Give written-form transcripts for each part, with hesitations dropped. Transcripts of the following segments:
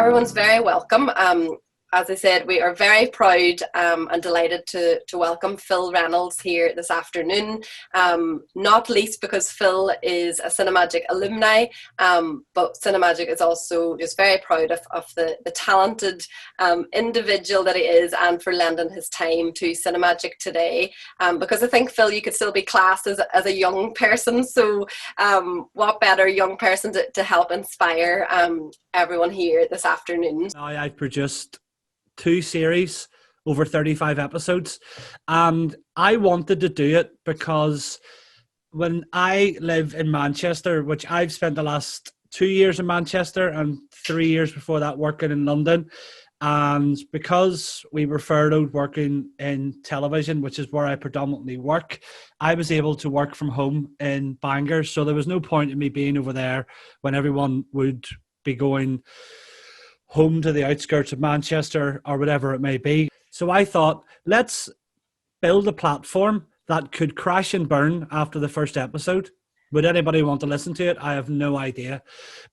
everyone's very welcome. As I said, we are very proud and delighted to welcome Phil Reynolds here this afternoon, not least because Phil is a Cinemagic alumni, but Cinemagic is also just very proud of the talented individual that he is, and for lending his time to Cinemagic today, because I think, Phil, you could still be classed as a young person, so what better young person to help inspire everyone here this afternoon. I've produced 2 series over 35 episodes, and I wanted to do it because when I live in Manchester, which I've spent the last 2 years in Manchester and 3 years before that working in London, and because we were furloughed working in television, which is where I predominantly work, I was able to work from home in Bangor, so there was no point in me being over there when everyone would be going home to the outskirts of Manchester or whatever it may be. So I thought, let's build a platform that could crash and burn after the first episode. Would anybody want to listen to it? I have no idea.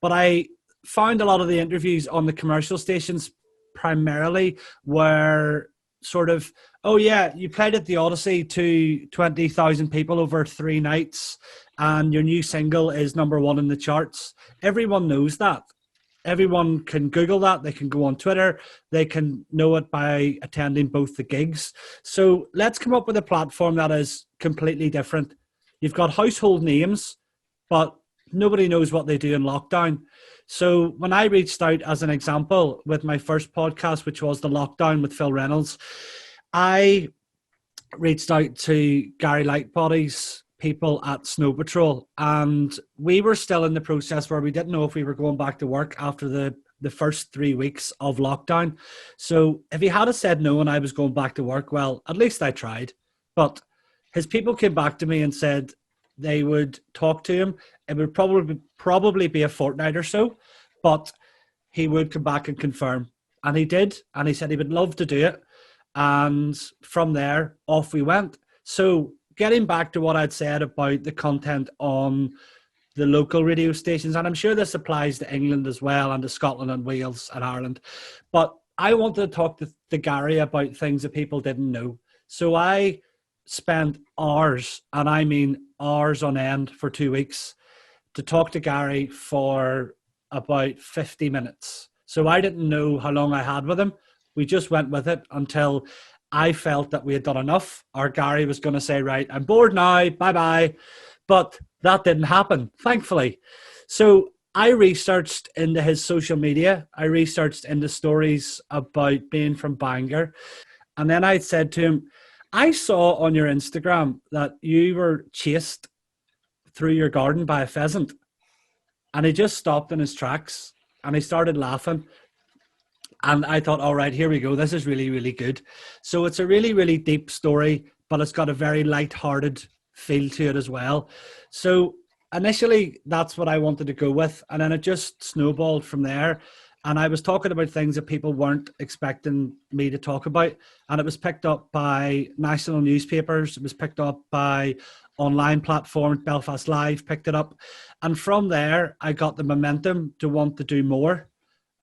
But I found a lot of the interviews on the commercial stations primarily were sort of, oh yeah, you played at the Odyssey to 20,000 people over 3 nights and your new single is #1 in the charts. Everyone knows that. Everyone can Google that. They can go on Twitter. They can know it by attending both the gigs. So let's come up with a platform that is completely different. You've got household names, but nobody knows what they do in lockdown. So when I reached out, as an example, with my first podcast, which was the Lockdown with Phil Reynolds, I reached out to Gary Lightbody's people at Snow Patrol, and we were still in the process where we didn't know if we were going back to work after the first 3 weeks of lockdown. So if he had said no and I was going back to work, well, at least I tried. But his people came back to me and said they would talk to him. It would probably be a fortnight or so, but he would come back and confirm. And he did, and he said he would love to do it. And from there, off we went. So getting back to what I'd said about the content on the local radio stations, and I'm sure this applies to England as well, and to Scotland and Wales and Ireland, but I wanted to talk to Gary about things that people didn't know. So I spent hours, and I mean hours on end, for 2 weeks to talk to Gary for about 50 minutes. So I didn't know how long I had with him. We just went with it until I felt that we had done enough, or Gary was going to say, right, I'm bored now, bye-bye. But that didn't happen, thankfully. So I researched into his social media. I researched into stories about being from Bangor. And then I said to him, I saw on your Instagram that you were chased through your garden by a pheasant. And he just stopped in his tracks and he started laughing. And I thought, all right, here we go. This is really, really good. So it's a really, really deep story, but it's got a very light-hearted feel to it as well. So initially, that's what I wanted to go with. And then it just snowballed from there. And I was talking about things that people weren't expecting me to talk about. And it was picked up by national newspapers. It was picked up by online platforms. Belfast Live picked it up. And from there, I got the momentum to want to do more.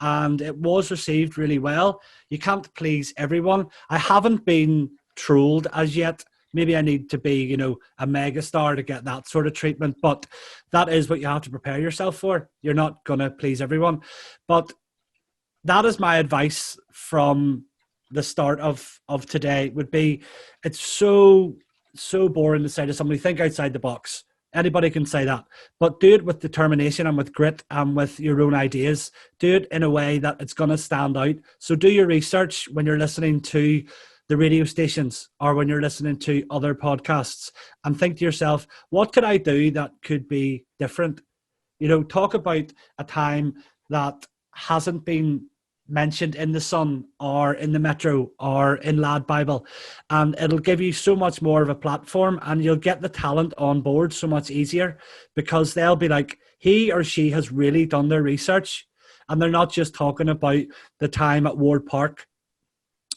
And it was received really well. You can't please everyone. I haven't been trolled as yet. Maybe I need to be, a megastar to get that sort of treatment. But that is what you have to prepare yourself for. You're not going to please everyone. But that is my advice from the start of today, would be, it's so boring to say to somebody, think outside the box. Anybody can say that, but do it with determination and with grit and with your own ideas. Do it in a way that it's going to stand out. So do your research when you're listening to the radio stations or when you're listening to other podcasts, and think to yourself, what could I do that could be different? Talk about a time that hasn't been mentioned in the Sun or in the Metro or in Lad Bible, and it'll give you so much more of a platform, and you'll get the talent on board so much easier, because they'll be like, he or she has really done their research, and they're not just talking about the time at Ward Park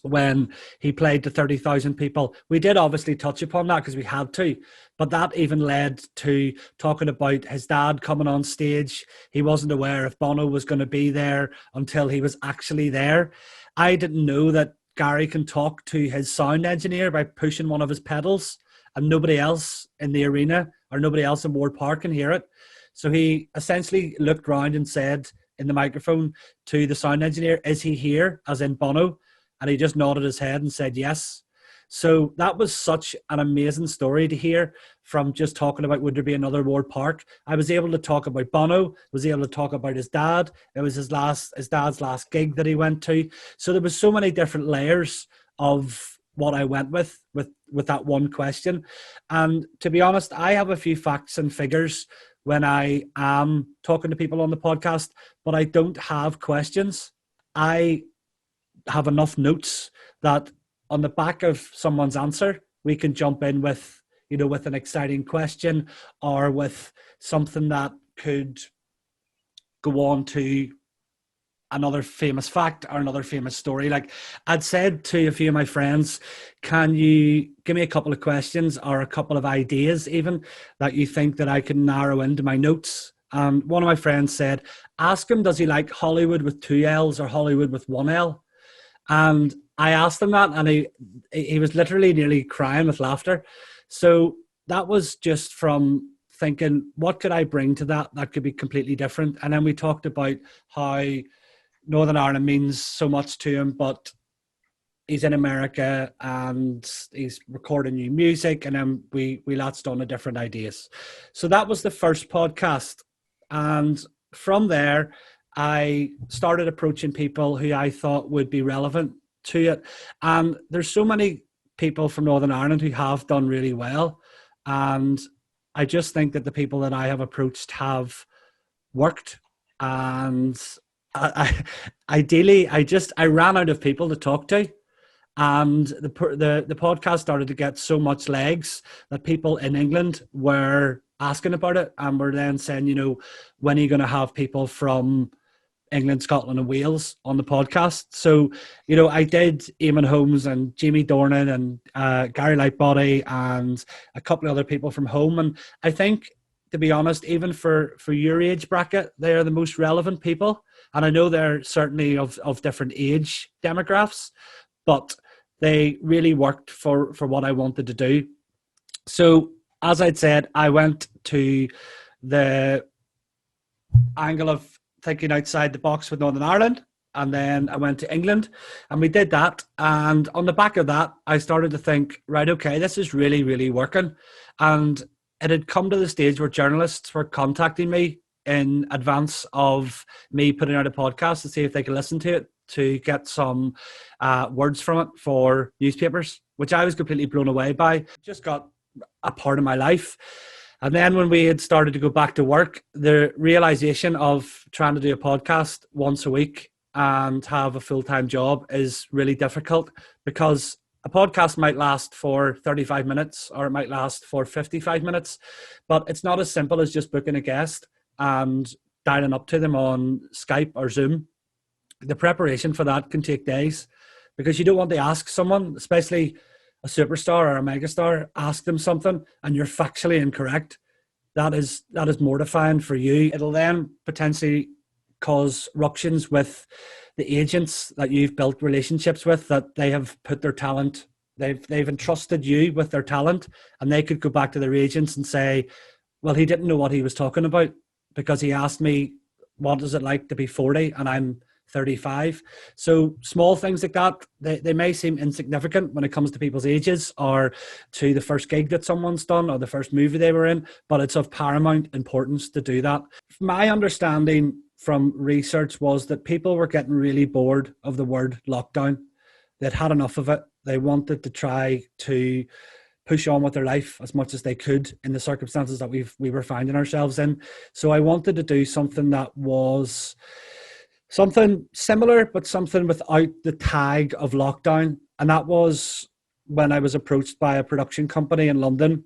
when he played to 30,000 people. We did obviously touch upon that because we had to, but that even led to talking about his dad coming on stage. He wasn't aware if Bono was going to be there until he was actually there. I didn't know that Gary can talk to his sound engineer by pushing one of his pedals, and nobody else in the arena or nobody else in Ward Park can hear it. So he essentially looked round and said in the microphone to the sound engineer, "Is he here?" as in Bono. And he just nodded his head and said yes. So that was such an amazing story to hear from just talking about would there be another Ward Park. I was able to talk about Bono, was able to talk about his dad. It was his dad's last gig that he went to. So there was so many different layers of what I went with that one question. And to be honest, I have a few facts and figures when I am talking to people on the podcast, but I don't have questions. I have enough notes that on the back of someone's answer, we can jump in with, with an exciting question or with something that could go on to another famous fact or another famous story. Like I'd said to a few of my friends, can you give me a couple of questions or a couple of ideas even that you think that I can narrow into my notes? And one of my friends said, ask him, does he like Hollywood with 2 L's or Hollywood with 1 L? And I asked him that, and he was literally nearly crying with laughter. So that was just from thinking, what could I bring to that could be completely different? And then we talked about how Northern Ireland means so much to him, but he's in America and he's recording new music, and then we latched on to different ideas. So that was the first podcast. And from there, I started approaching people who I thought would be relevant to it. And there's so many people from Northern Ireland who have done really well. And I just think that the people that I have approached have worked. And ideally, I ran out of people to talk to. And the podcast started to get so much legs that people in England were asking about it and were then saying, when are you going to have people from England, Scotland and Wales on the podcast? So, I did Eamonn Holmes and Jamie Dornan and Gary Lightbody and a couple of other people from home. And I think, to be honest, even for your age bracket, they are the most relevant people. And I know they're certainly of different age demographics, but they really worked for what I wanted to do. So, as I'd said, I went to the angle of thinking outside the box with Northern Ireland, and then I went to England and we did that. And on the back of that, I started to think, right, okay, this is really, really working. And it had come to the stage where journalists were contacting me in advance of me putting out a podcast to see if they could listen to it, to get some words from it for newspapers, which I was completely blown away by. Just got a part of my life. And then when we had started to go back to work, the realization of trying to do a podcast once a week and have a full-time job is really difficult, because a podcast might last for 35 minutes or it might last for 55 minutes, but it's not as simple as just booking a guest and dialing up to them on Skype or Zoom. The preparation for that can take days, because you don't want to ask someone, especially a superstar or a megastar, ask them something and you're factually incorrect. That is mortifying for you. It'll then potentially cause ruptions with the agents that you've built relationships with, that they have put their talent, they've entrusted you with their talent, and they could go back to their agents and say, well, he didn't know what he was talking about because he asked me, what is it like to be 40 and I'm 35. So small things like that, they may seem insignificant when it comes to people's ages or to the first gig that someone's done or the first movie they were in, but it's of paramount importance to do that. My understanding from research was that people were getting really bored of the word lockdown. They'd had enough of it. They wanted to try to push on with their life as much as they could in the circumstances that we were finding ourselves in. So I wanted to do something that was something similar, but something without the tag of lockdown. And that was when I was approached by a production company in London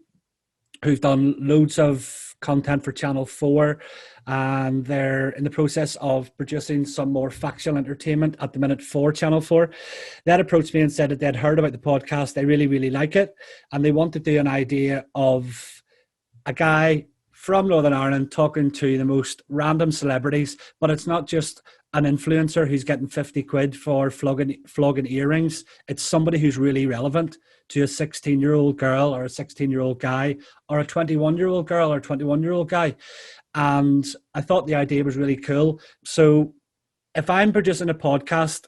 who've done loads of content for Channel 4, and they're in the process of producing some more factual entertainment at the minute for Channel 4. They had approached me and said that they'd heard about the podcast. They really, really like it. And they want to do an idea of a guy from Northern Ireland talking to the most random celebrities, but it's not just an influencer who's getting 50 quid for flogging earrings. It's somebody who's really relevant to a 16-year-old girl or a 16-year-old guy or a 21-year-old girl or a 21-year-old guy. And I thought the idea was really cool. So if I'm producing a podcast,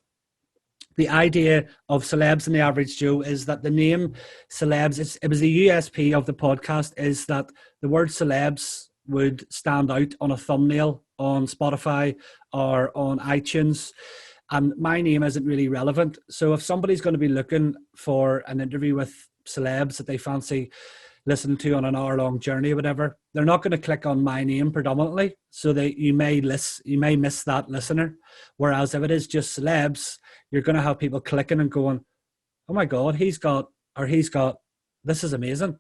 the idea of Celebs and the Average Joe is that the name Celebs, it was the USP of the podcast, is that the word celebs would stand out on a thumbnail on Spotify or on iTunes. And my name isn't really relevant. So if somebody's going to be looking for an interview with celebs that they fancy listening to on an hour-long journey or whatever, they're not going to click on my name predominantly. So you may miss that listener. Whereas if it is just celebs, you're going to have people clicking and going, oh my God, he's got, this is amazing.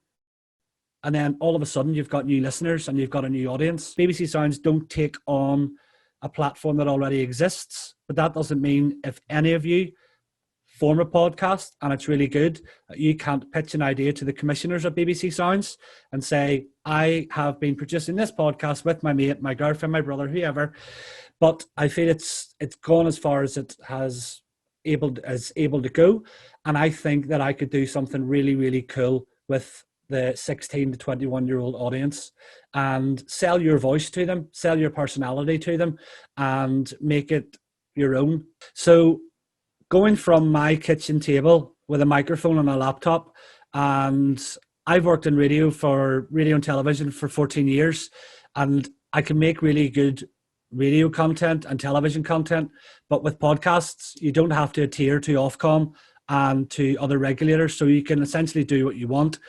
And then all of a sudden you've got new listeners and you've got a new audience. BBC Sounds don't take on a platform that already exists, but that doesn't mean if any of you form a podcast and it's really good, you can't pitch an idea to the commissioners of BBC Sounds and say, I have been producing this podcast with my mate, my girlfriend, my brother, whoever, but I feel it's gone as far as it has able to go. And I think that I could do something really, really cool with the 16 to 21-year-old audience and sell your voice to them, sell your personality to them, and make it your own. So going from my kitchen table with a microphone and a laptop, and I've worked in radio and television for 14 years, and I can make really good radio content and television content, but with podcasts, you don't have to adhere to Ofcom and to other regulators, so you can essentially do what you want.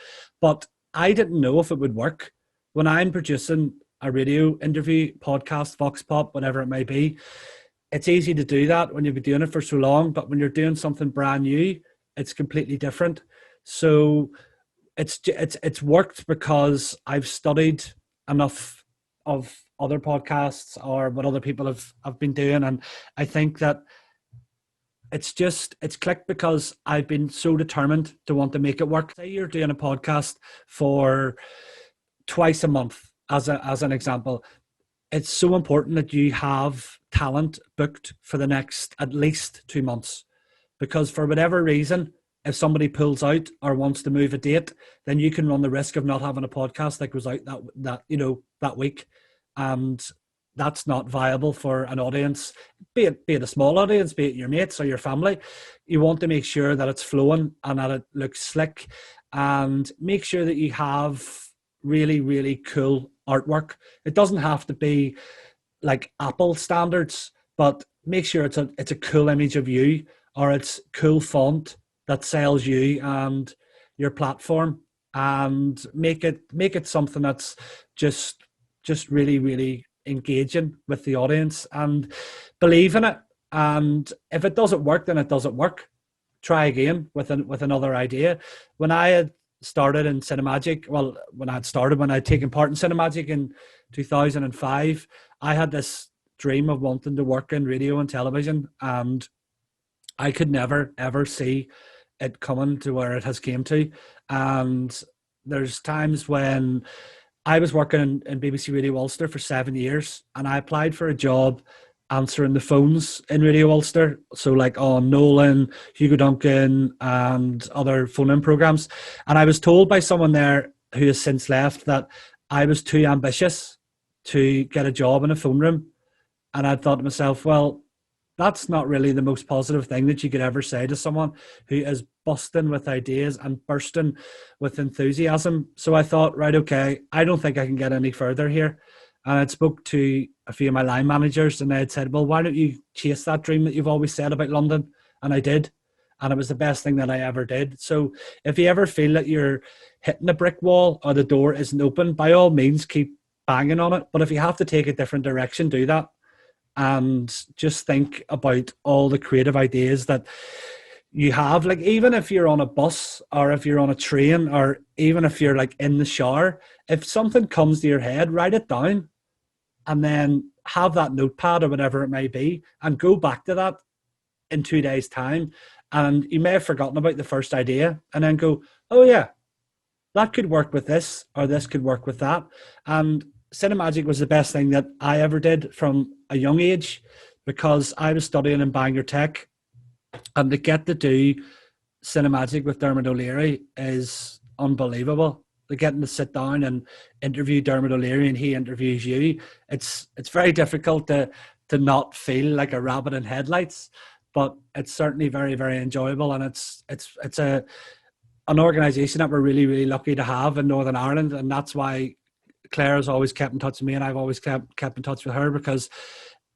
But I didn't know if it would work. When I'm producing a radio interview, podcast, Vox Pop, whatever it may be, it's easy to do that when you've been doing it for so long, but when you're doing something brand new, it's completely different. So it's worked because I've studied enough of other podcasts or what other people have been doing, and I think that it's clicked because I've been so determined to want to make it work. Say you're doing a podcast for twice a month, as an example. It's so important that you have talent booked for the next at least 2 months, because for whatever reason, if somebody pulls out or wants to move a date, then you can run the risk of not having a podcast that goes out that week, and that's not viable for an audience, be it a small audience, be it your mates or your family. You want to make sure that it's flowing and that it looks slick, and make sure that you have really, really cool artwork. It doesn't have to be like Apple standards, but make sure it's a cool image of you, or it's cool font that sells you and your platform, and make it something that's just really, really engaging with the audience, and believe in it. And if it doesn't work, then it doesn't work. Try again with another idea. When I had started in Cinemagic, when I'd taken part in Cinemagic in 2005, I had this dream of wanting to work in radio and television, and I could never ever see it coming to where it has came to. And there's times when I was working in BBC Radio Ulster for 7 years, and I applied for a job answering the phones in Radio Ulster, so like on Nolan, Hugo Duncan and other phone-in programs. And I was told by someone there who has since left that I was too ambitious to get a job in a phone room. And I thought to myself, well, that's not really the most positive thing that you could ever say to someone who is busting with ideas and bursting with enthusiasm. So I thought, right, okay, I don't think I can get any further here. And I spoke to a few of my line managers, and they had said, well, why don't you chase that dream that you've always said about London? And I did. And it was the best thing that I ever did. So if you ever feel that you're hitting a brick wall or the door isn't open, by all means, keep banging on it. But if you have to take a different direction, do that. And just think about all the creative ideas that you have. Like, even if you're on a bus or if you're on a train or even if you're like in the shower, if something comes to your head, write it down and then have that notepad or whatever it may be and go back to that in 2 days' time. And you may have forgotten about the first idea and then go, oh yeah, that could work with this or this could work with that. And Cinemagic was the best thing that I ever did from a young age, because I was studying in Bangor Tech, and to get to do Cinemagic with Dermot O'Leary is unbelievable. Like, getting to sit down and interview Dermot O'Leary and he interviews you, it's very difficult to not feel like a rabbit in headlights, but it's certainly very, very enjoyable. And it's an organisation that we're really, really lucky to have in Northern Ireland, and that's why Claire has always kept in touch with me and I've always kept in touch with her, because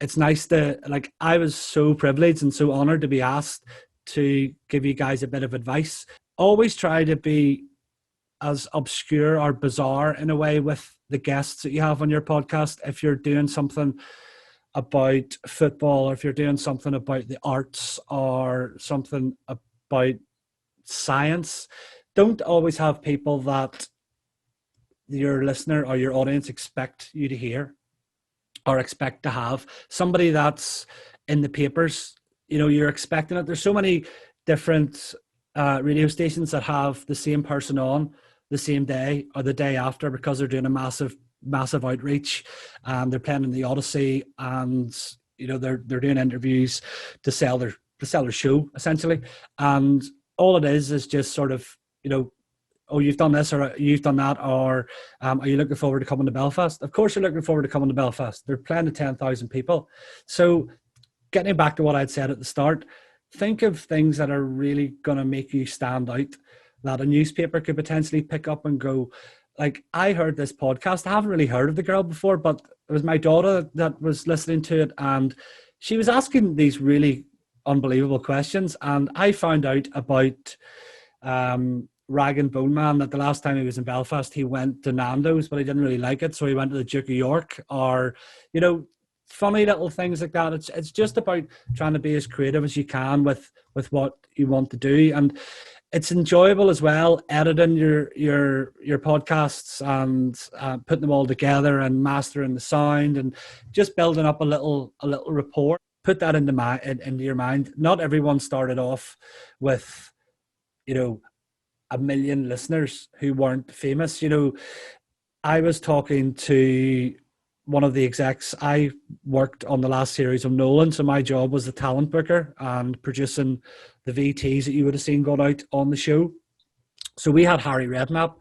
it's nice to, like, I was so privileged and so honoured to be asked to give you guys a bit of advice. Always try to be as obscure or bizarre in a way with the guests that you have on your podcast. If you're doing something about football, or if you're doing something about the arts or something about science, don't always have people that your listener or your audience expect you to hear or expect to have. Somebody that's in the papers, you're expecting it. There's so many different radio stations that have the same person on the same day or the day after, because they're doing a massive outreach. They're playing in the Odyssey, and they're doing interviews to sell their show, essentially. And all it is just sort of, oh, you've done this or you've done that, or are you looking forward to coming to Belfast? Of course you're looking forward to coming to Belfast. They're playing to 10,000 people. So getting back to what I'd said at the start, think of things that are really going to make you stand out, that a newspaper could potentially pick up and go, like, I heard this podcast. I haven't really heard of the girl before, but it was my daughter that was listening to it, and she was asking these really unbelievable questions. And I found out about Rag and Bone Man that the last time he was in Belfast, he went to Nando's, but he didn't really like it, so he went to the Duke of York. Or, funny little things like that. It's just about trying to be as creative as you can with what you want to do. And it's enjoyable as well, editing your podcasts and putting them all together and mastering the sound and just building up a little rapport. Put that into your mind. Not everyone started off with, 1 million listeners who weren't famous. I was talking to one of the execs. I worked on the last series of Nolan, so my job was the talent booker and producing the VTs that you would have seen going out on the show. So we had Harry Redknapp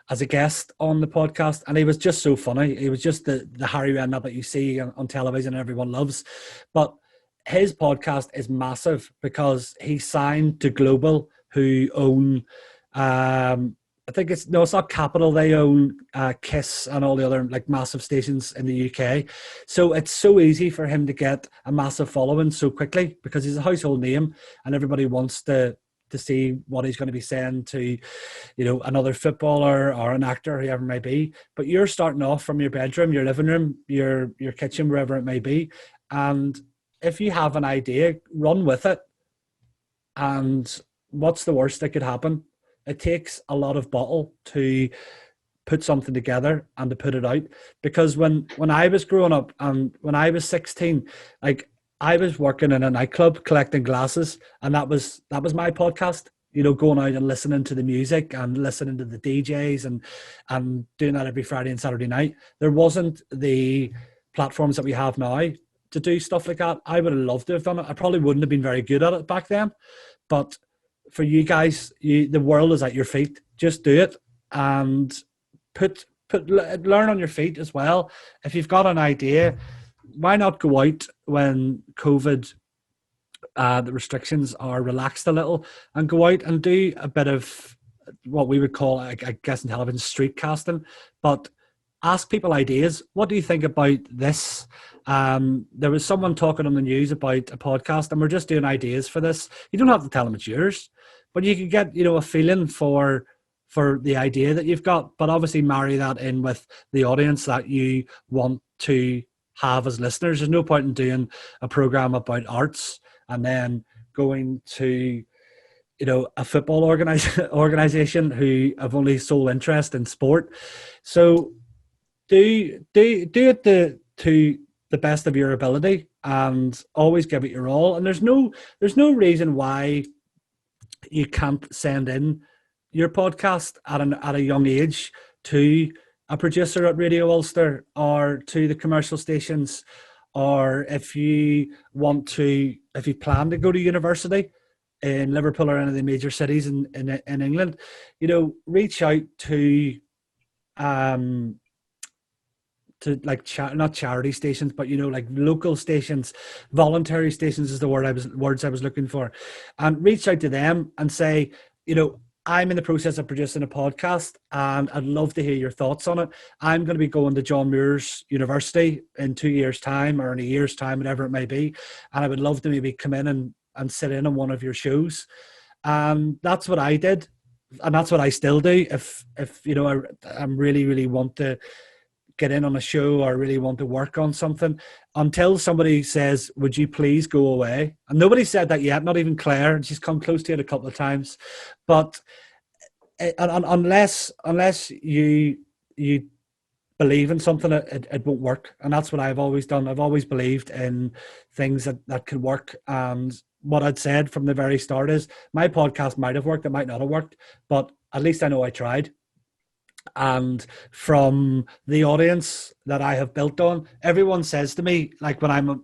as a guest on the podcast, and he was just so funny. He was just the Harry Redknapp that you see on television and everyone loves. But his podcast is massive because he's signed to Global, who own I think it's not Capital. They own Kiss and all the other like massive stations in the UK. So it's so easy for him to get a massive following so quickly because he's a household name and everybody wants to see what he's going to be saying to, another footballer or an actor, whoever it may be. But you're starting off from your bedroom, your living room, your kitchen, wherever it may be. And if you have an idea, run with it. And what's the worst that could happen? It takes a lot of bottle to put something together and to put it out. Because when I was growing up and when I was 16, like I was working in a nightclub collecting glasses, and that was my podcast. Going out and listening to the music and listening to the DJs and doing that every Friday and Saturday night. There wasn't the platforms that we have now to do stuff like that. I would have loved to have done it. I probably wouldn't have been very good at it back then, but for you guys, the world is at your feet. Just do it and learn on your feet as well. If you've got an idea, why not go out when COVID, the restrictions are relaxed a little, and go out and do a bit of what we would call, I guess in television, street casting, but ask people ideas. What do you think about this? There was someone talking on the news about a podcast, and we're just doing ideas for this. You don't have to tell them it's yours, but you can get, a feeling for the idea that you've got, but obviously marry that in with the audience that you want to have as listeners. There's no point in doing a program about arts and then going to a football organization who have only sole interest in sport. So do it to the best of your ability and always give it your all. And there's no reason why you can't send in your podcast at a young age to a producer at Radio Ulster or to the commercial stations, or if you plan to go to university in Liverpool or any of the major cities in England, reach out to like not charity stations, but like local stations, voluntary stations is the words I was looking for, and reach out to them and say, I'm in the process of producing a podcast and I'd love to hear your thoughts on it. I'm going to be going to John Muir's University in 2 years' time or in a year's time, whatever it may be, and I would love to maybe come in and sit in on one of your shows. And that's what I did, and that's what I still do. If I'm really want to get in on a show or really want to work on something, until somebody says, would you please go away? And nobody said that yet, not even Claire, and she's come close to it a couple of times. But unless you believe in something, it won't work. And that's what I've always done. I've always believed in things that could work. And what I'd said from the very start is, my podcast might have worked, it might not have worked, but at least I know I tried. And from the audience that I have built on, everyone says to me, like when I'm,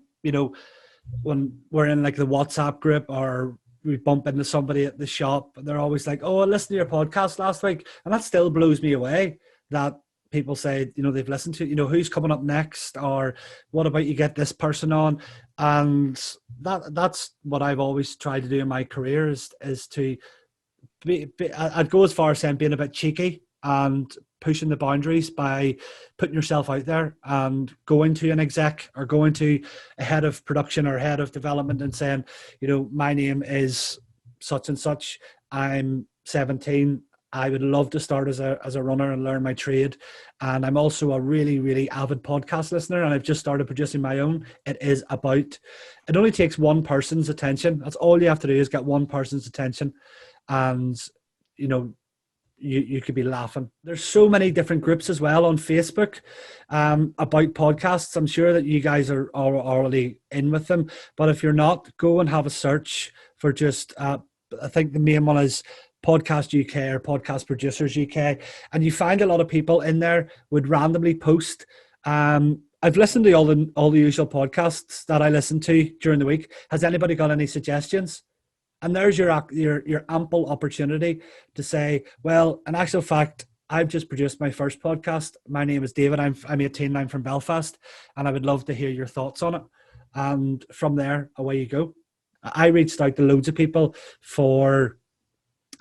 when we're in like the WhatsApp group or we bump into somebody at the shop, they're always like, oh, I listened to your podcast last week. And that still blows me away that people say, they've listened to, who's coming up next, or what about you get this person on? And that's what I've always tried to do in my career is to be I'd go as far as saying being a bit cheeky and pushing the boundaries by putting yourself out there and going to an exec or going to a head of production or head of development and saying, my name is such and such. I'm 17. I would love to start as a runner and learn my trade. And I'm also a really, really avid podcast listener, and I've just started producing my own. It only takes one person's attention. That's all you have to do, is get one person's attention. And, you could be laughing. There's so many different groups as well on Facebook about podcasts. I'm sure that you guys are already in with them, but if you're not, go and have a search for just I think the main one is Podcast UK or Podcast Producers UK, and you find a lot of people in there would randomly post. I've listened to all the usual podcasts that I listen to during the week. Has anybody got any suggestions? And there's your ample opportunity to say, well, in actual fact, I've just produced my first podcast. My name is David. I'm 18. I'm from Belfast, and I would love to hear your thoughts on it. And from there, away you go. I reached out to loads of people for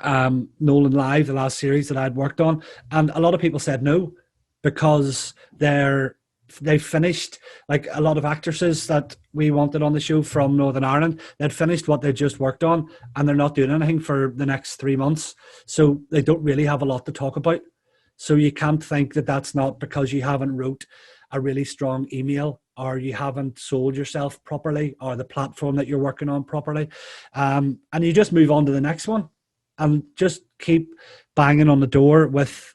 Nolan Live, the last series that I'd worked on, and a lot of people said no because they finished, like a lot of actresses that we wanted on the show from Northern Ireland, they'd finished what they just worked on and they're not doing anything for the next 3 months. So they don't really have a lot to talk about. So you can't think that that's not because you haven't wrote a really strong email or you haven't sold yourself properly or the platform that you're working on properly. And you just move on to the next one and just keep banging on the door with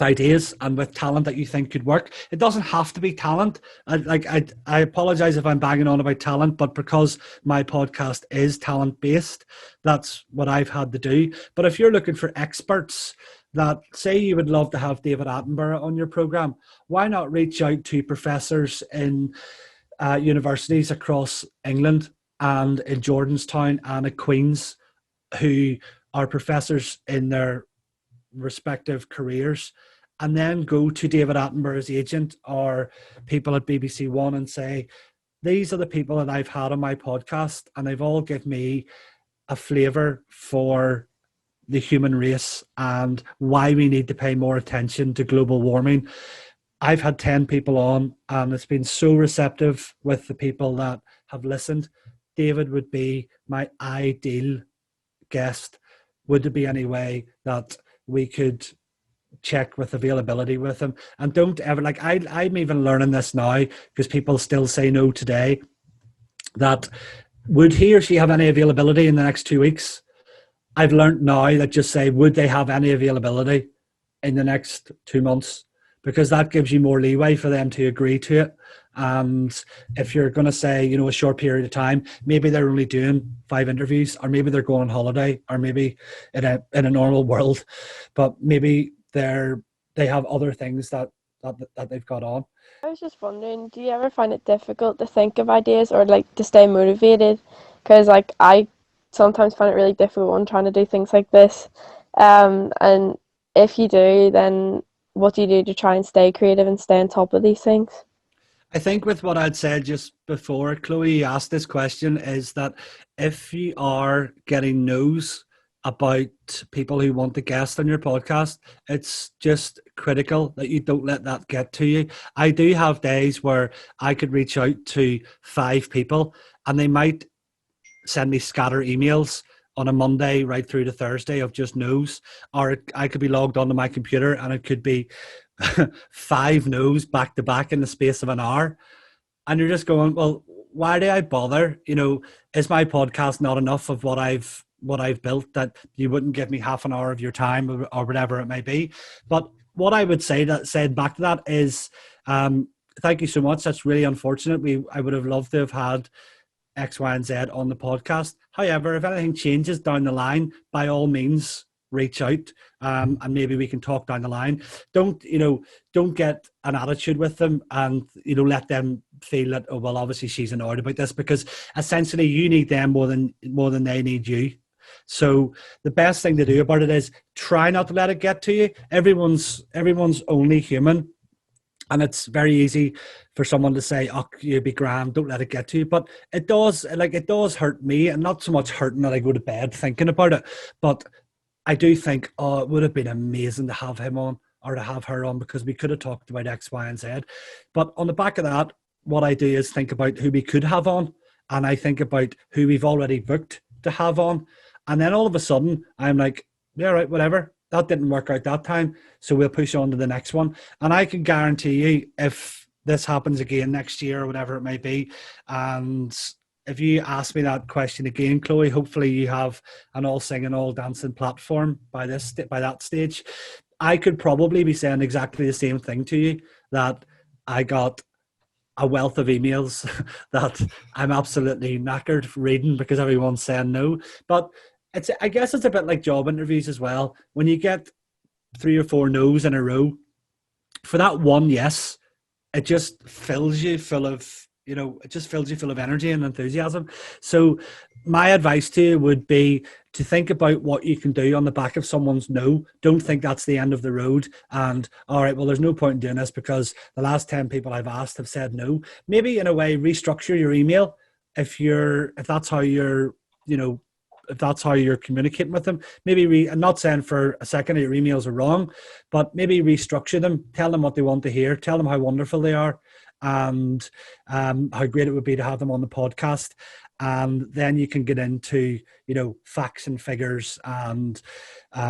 ideas and with talent that you think could work. It doesn't have to be talent. I apologize if I'm banging on about talent, but because my podcast is talent based, that's what I've had to do. But if you're looking for experts, that say you would love to have David Attenborough on your program, why not reach out to professors in universities across England and in Jordanstown and at Queen's who are professors in their respective careers, and then go to David Attenborough's agent or people at BBC One and say, these are the people that I've had on my podcast and they've all given me a flavour for the human race and why we need to pay more attention to global warming. I've had 10 people on and it's been so receptive with the people that have listened. David would be my ideal guest. Would there be any way that we could check with availability with him? And don't ever, like, I'm even learning this now because people still say no today, that would he or she have any availability in the next 2 weeks? I've learned now that just say, would they have any availability in the next 2 months? Because that gives you more leeway for them to agree to it. And if you're going to say, you know, a short period of time, maybe they're only doing 5 interviews, or maybe they're going on holiday, or maybe in a normal world, but maybe they have other things that they've got on. I was just wondering, do you ever find it difficult to think of ideas or like to stay motivated? Because like I sometimes find it really difficult when trying to do things like this. And if you do, then what do you do to try and stay creative and stay on top of these things? I think with what I'd said just before Chloe asked this question is that if you are getting no's about people who want to guest on your podcast, it's just critical that you don't let that get to you. I do have days where I could reach out to 5 people and they might send me scatter emails on a Monday right through to Thursday of just no's, or I could be logged onto my computer and it could be 5 no's back to back in the space of an hour. And you're just going, well, why do I bother? You know, is my podcast not enough of what I've built that you wouldn't give me half an hour of your time or whatever it may be? But what I would say back to that is, thank you so much. That's really unfortunate. I would have loved to have had X, Y, and Z on the podcast. However, if anything changes down the line, by all means, reach out, and maybe we can talk down the line. Don't get an attitude with them and, let them feel that, oh, well, obviously she's annoyed about this, because essentially you need them more than they need you. So the best thing to do about it is try not to let it get to you. Everyone's only human. And it's very easy for someone to say, oh, you'd be grand, don't let it get to you. But it does hurt me, and not so much hurting that I go to bed thinking about it. But I do think, oh, it would have been amazing to have him on or to have her on, because we could have talked about X, Y, and Z. But on the back of that, what I do is think about who we could have on. And I think about who we've already booked to have on. And then all of a sudden, I'm like, yeah, right, whatever. That didn't work out that time, so we'll push on to the next one. And I can guarantee you, if this happens again next year or whatever it may be, and if you ask me that question again, Chloe, hopefully you have an all singing, all dancing platform by that stage. I could probably be saying exactly the same thing to you, that I got a wealth of emails that I'm absolutely knackered reading because everyone's saying no. But I guess it's a bit like job interviews as well. When you get 3 or 4 no's in a row, for that one yes, it just fills you full of, energy and enthusiasm. So my advice to you would be to think about what you can do on the back of someone's no. Don't think that's the end of the road and, all right, well, there's no point in doing this because the last 10 people I've asked have said no. Maybe in a way restructure your email if that's how you're communicating with them. Maybe I'm not saying for a second your emails are wrong, but maybe restructure them, tell them what they want to hear, tell them how wonderful they are and how great it would be to have them on the podcast. And then you can get into, facts and figures and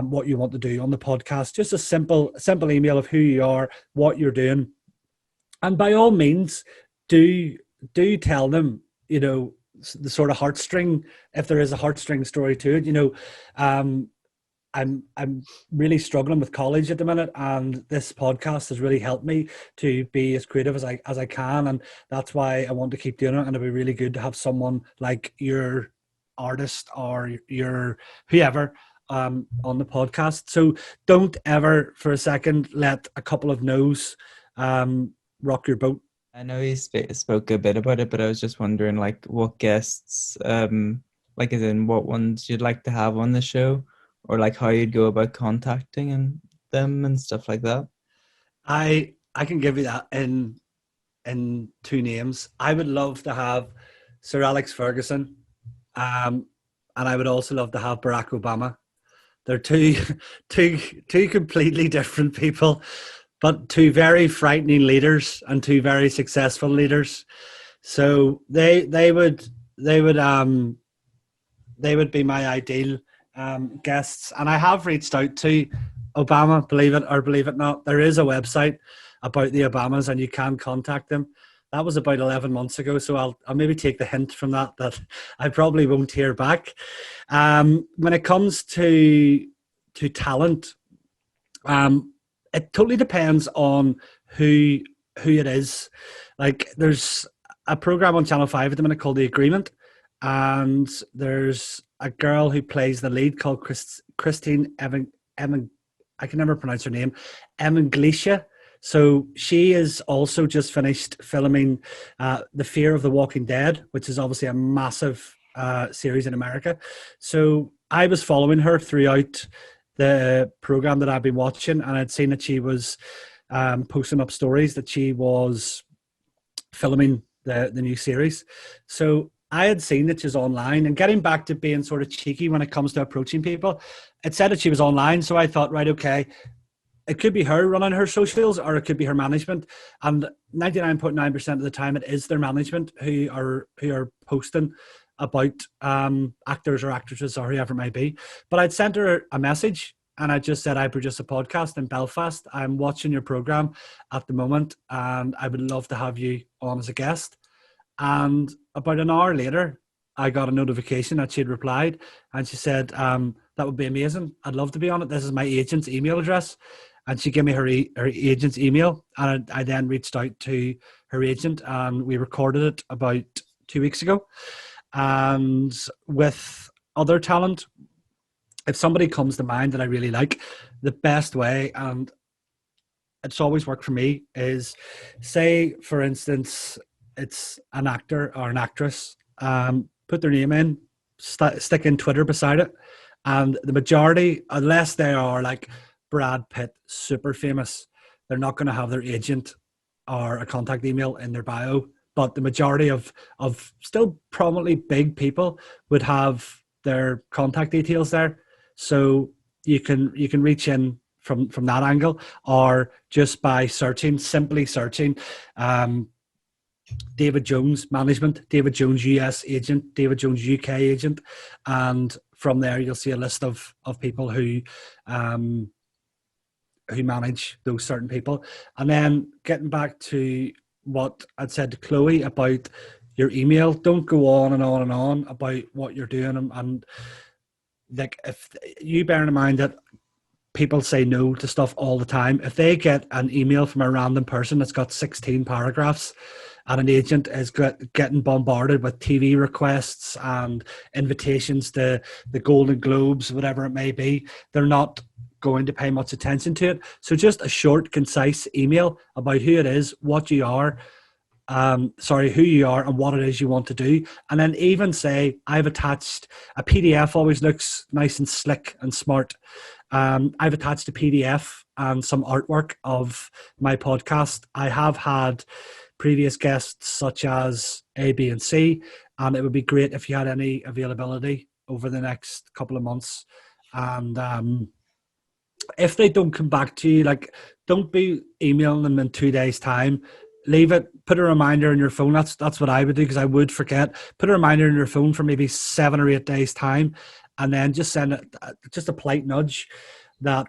what you want to do on the podcast. Just a simple email of who you are, what you're doing. And by all means, do tell them, the sort of heartstring, if there is a heartstring story to it. I'm really struggling with college at the minute, and this podcast has really helped me to be as creative as I can, and that's why I want to keep doing it. And it'd be really good to have someone like your artist or your whoever on the podcast. So don't ever for a second let a couple of no's rock your boat. I know you spoke a bit about it, but I was just wondering, like, what guests, as in what ones you'd like to have on the show, or like how you'd go about contacting them and stuff like that. I can give you that in 2 names. I would love to have Sir Alex Ferguson, and I would also love to have Barack Obama. They're two completely different people, but 2 very frightening leaders and 2 very successful leaders. So they would be my ideal guests. And I have reached out to Obama, believe it or believe it not. There is a website about the Obamas and you can contact them. that was about 11 months ago. So I'll maybe take the hint from that I probably won't hear back. When it comes to talent, it totally depends on who it is. Like, there's a program on Channel 5 at the minute called The Agreement, and there's a girl who plays the lead called Christine Evan, I can never pronounce her name, Evangelisha. So she is also just finished filming The Fear of the Walking Dead, which is obviously a massive series in America. So I was following her throughout the program that I've been watching, and I'd seen that she was posting up stories that she was filming the new series. So I had seen that she's online, and getting back to being sort of cheeky when it comes to approaching people, it said that she was online. So I thought, right, okay, it could be her running her socials, or it could be her management. And 99.9% of the time, it is their management who are posting about actors or actresses or whoever it might be. But I'd sent her a message, and I just said, I produce a podcast in Belfast. I'm watching your program at the moment, and I would love to have you on as a guest. And about an hour later, I got a notification that she'd replied, and she said, that would be amazing. I'd love to be on it. This is my agent's email address. And she gave me her agent's email, and I then reached out to her agent, and we recorded it about 2 weeks ago. And with other talent, if somebody comes to mind that I really like, the best way, and it's always worked for me, is, say, for instance, it's an actor or an actress, put their name in, stick in Twitter beside it, and the majority, unless they are like Brad Pitt, super famous, they're not going to have their agent or a contact email in their bio. But the majority of still prominently big people would have their contact details there, so you can reach in from that angle, or just by simply searching David Jones management, David Jones US agent, David Jones UK agent, and from there you'll see a list of people who manage those certain people. And then getting back to what I'd said to Chloe about your email, don't go on and on and on about what you're doing, and like, if you bear in mind that people say no to stuff all the time, if they get an email from a random person that's got 16 paragraphs, and an agent is getting bombarded with TV requests and invitations to the Golden Globes, whatever it may be, they're not going to pay much attention to it. So just a short, concise email about who it is, what you are, who you are, and what it is you want to do. And then even say, I've attached a PDF, always looks nice and slick and smart. I've attached a PDF and some artwork of my podcast. I have had previous guests such as A, B, and C, and it would be great if you had any availability over the next couple of months. And if they don't come back to you, like, don't be emailing them in 2 days' time. Leave it. Put a reminder on your phone. That's what I would do, because I would forget. Put a reminder on your phone for maybe 7 or 8 days' time, and then just send it, just a polite nudge that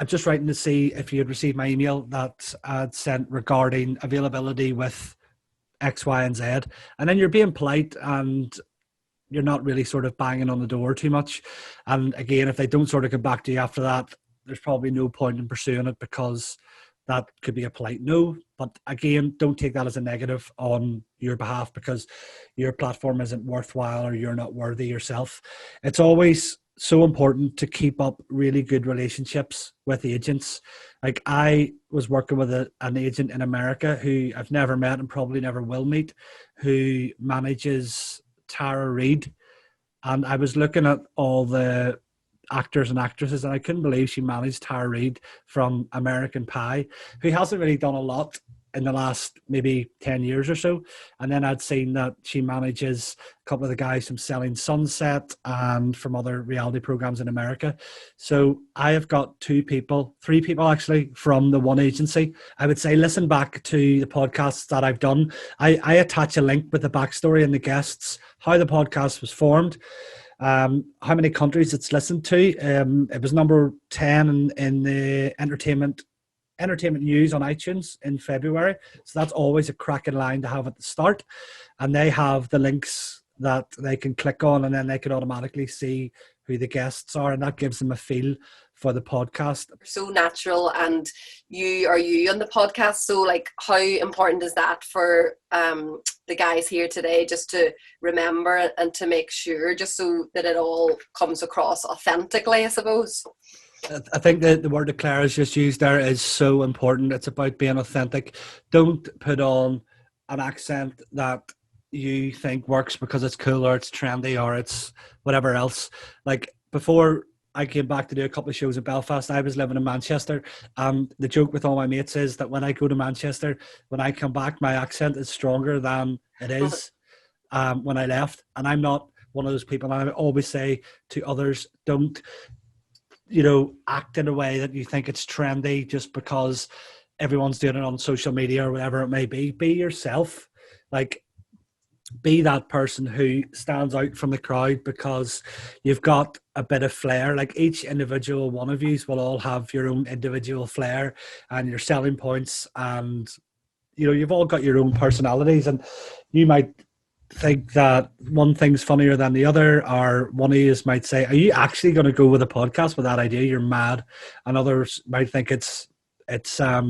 I'm just writing to see if you had received my email that I'd sent regarding availability with X, Y, and Z. And then you're being polite, and you're not really sort of banging on the door too much. And again, if they don't sort of come back to you after that, there's probably no point in pursuing it, because that could be a polite no. But again, don't take that as a negative on your behalf, because your platform isn't worthwhile or you're not worthy yourself. It's always so important to keep up really good relationships with agents. Like, I was working with an agent in America who I've never met and probably never will meet, who manages Tara Reid. And I was looking at all the actors and actresses, and I couldn't believe she managed Tara Reid from American Pie, who hasn't really done a lot in the last maybe 10 years or so. And then I'd seen that she manages a couple of the guys from Selling Sunset and from other reality programs in America. So I have got 3 people actually from the one agency. I would say listen back to the podcasts that I've done. I attach a link with the backstory and the guests, how the podcast was formed, how many countries it's listened to. It was number 10 in the entertainment entertainment news on iTunes in February. So that's always a cracking line to have at the start. And they have the links that they can click on, and then they can automatically see who the guests are, and that gives them a feel for the podcast. So natural, and you are you on the podcast. So like, how important is that for the guys here today, just to remember and to make sure, just so that it all comes across authentically, I suppose? I think that the word that Clara's just used there is so important. It's about being authentic. Don't put on an accent that you think works because it's cool or it's trendy or it's whatever else. Like, before I came back to do a couple of shows in Belfast, I was living in Manchester, and the joke with all my mates is that when I go to Manchester, when I come back, my accent is stronger than it is when I left. And I'm not one of those people, and I always say to others, don't, act in a way that you think it's trendy just because everyone's doing it on social media or whatever it may be. Be yourself. Like, be that person who stands out from the crowd because you've got a bit of flair. Like, each individual one of you will all have your own individual flair and your selling points, and you've all got your own personalities, and you might think that one thing's funnier than the other, or one of you might say, are you actually going to go with a podcast with that idea? You're mad. And others might think it's a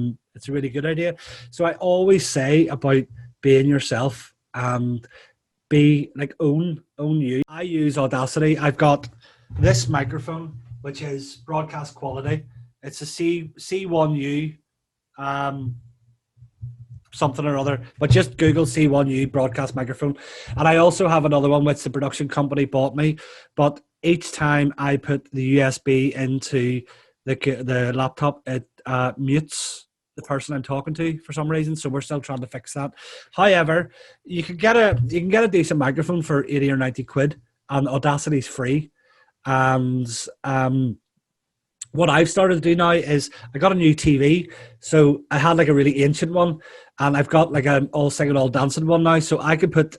really good idea. So I always say about being yourself and be like, own you. I use Audacity. I've got this microphone, which is broadcast quality. It's a C1U something or other, but just Google C1U broadcast microphone. And I also have another one which the production company bought me, but each time I put the USB into the laptop, it mutes the person I'm talking to for some reason, so we're still trying to fix that. However, you can get a decent microphone for 80 or 90 quid, and Audacity's free. And what I've started to do now is I got a new TV. So I had like a really ancient one, and I've got like an all singing, all dancing one now. So I could put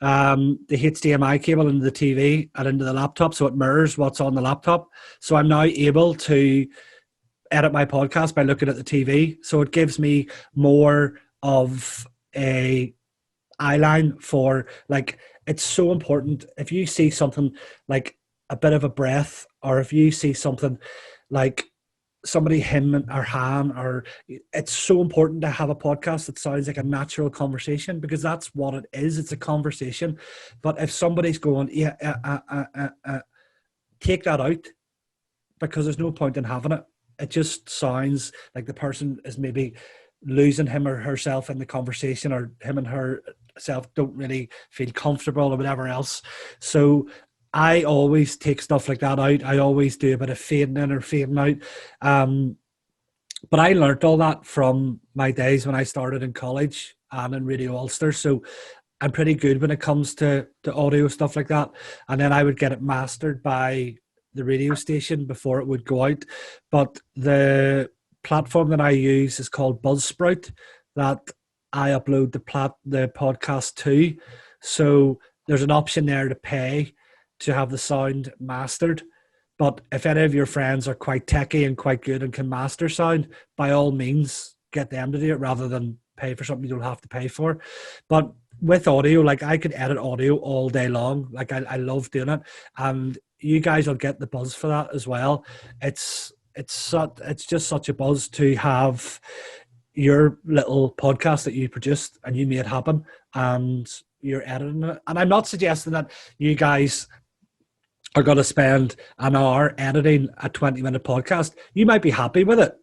the HDMI cable into the TV and into the laptop, so it mirrors what's on the laptop. So I'm now able to edit my podcast by looking at the TV. So it gives me more of a eye line for, like, it's so important. If you see something like a bit of a breath, or if you see something like somebody him or han, or it's so important to have a podcast that sounds like a natural conversation, because that's what it is. It's a conversation. But if somebody's going, take that out, because there's no point in having it. It just sounds like the person is maybe losing him or herself in the conversation, or him and herself don't really feel comfortable or whatever else. So I always take stuff like that out. I always do a bit of fading in or fading out. But I learned all that from my days when I started in college and in Radio Ulster. So I'm pretty good when it comes to audio stuff like that. And then I would get it mastered by the radio station before it would go out. But the platform that I use is called Buzzsprout, that I upload the podcast to. So there's an option there to pay to have the sound mastered. But if any of your friends are quite techie and quite good and can master sound, by all means, get them to do it rather than pay for something you don't have to pay for. But with audio, like, I could edit audio all day long. Like, I love doing it. And you guys will get the buzz for that as well. It's just such a buzz to have your little podcast that you produced and you made happen, and you're editing it. And I'm not suggesting that you guys are going to spend an hour editing a 20-minute podcast. You might be happy with it.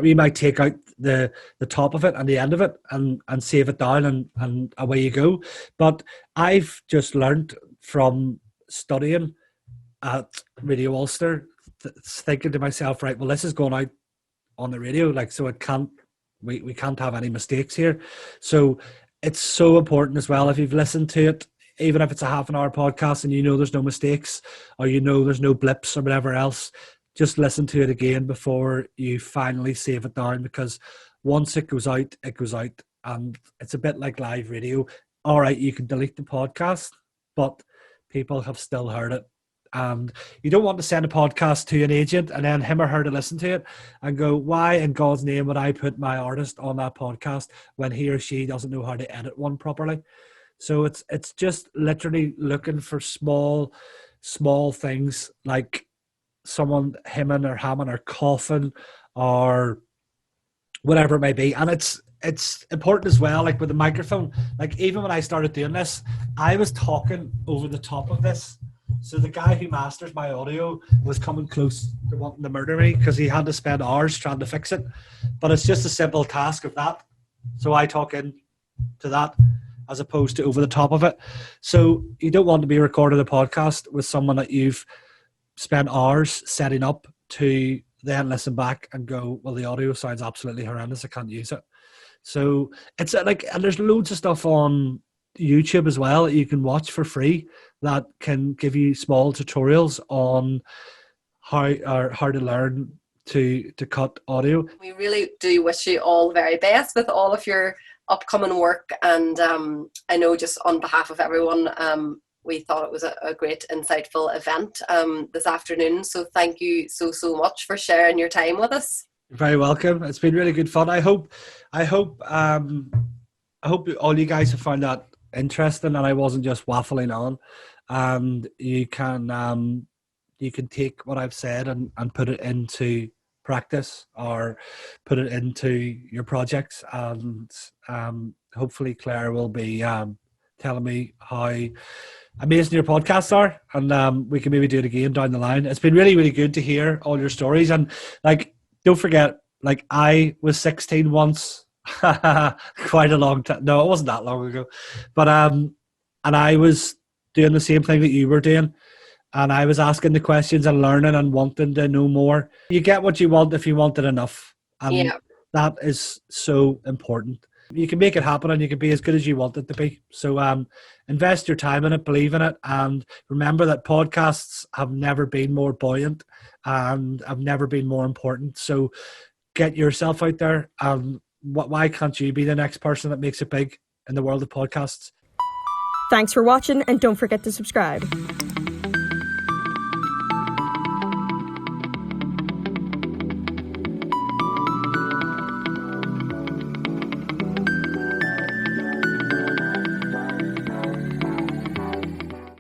You might take out the top of it and the end of it and save it down, and away you go. But I've just learned from studying at Radio Ulster, thinking to myself, right, well, this is going out on the radio, like, so it can't, we can't have any mistakes here. So it's so important as well, if you've listened to it, even if it's a half an hour podcast and there's no mistakes, or there's no blips or whatever else, just listen to it again before you finally save it down, because once it goes out, it goes out. And it's a bit like live radio. All right, you can delete the podcast, but people have still heard it. And you don't want to send a podcast to an agent and then him or her to listen to it and go, why in God's name would I put my artist on that podcast when he or she doesn't know how to edit one properly? So it's just literally looking for small things, like someone hemming or hamming or coughing or whatever it may be. And it's important as well, like with the microphone, like even when I started doing this, I was talking over the top of this. So the guy who masters my audio was coming close to wanting to murder me because he had to spend hours trying to fix it. But it's just a simple task of that. So I talk in to that as opposed to over the top of it. So you don't want to be recording a podcast with someone that you've spent hours setting up to then listen back and go, well, the audio sounds absolutely horrendous, I can't use it. So it's like, and there's loads of stuff on YouTube as well that you can watch for free that can give you small tutorials on how to learn to cut audio. We really do wish you all the very best with all of your upcoming work, and I know just on behalf of everyone, we thought it was a great, insightful event this afternoon. So thank you so much for sharing your time with us. You're very welcome. It's been really good fun. I hope all you guys have found that interesting and I wasn't just waffling on. And you can take what I've said and put it into practice or put it into your projects. And hopefully Claire will be telling me how amazing your podcasts are, and we can maybe do it again down the line. It's been really, really good to hear all your stories. And like, don't forget, like, I was 16 once, quite a long time. No, it wasn't that long ago, but and I was doing the same thing that you were doing, and I was asking the questions and learning and wanting to know more. You get what you want if you want it enough, and that is so important. You can make it happen and you can be as good as you want it to be. So invest your time in it, believe in it, and remember that podcasts have never been more buoyant and have never been more important. So get yourself out there. Why can't you be the next person that makes it big in the world of podcasts? Thanks for watching, and don't forget to subscribe.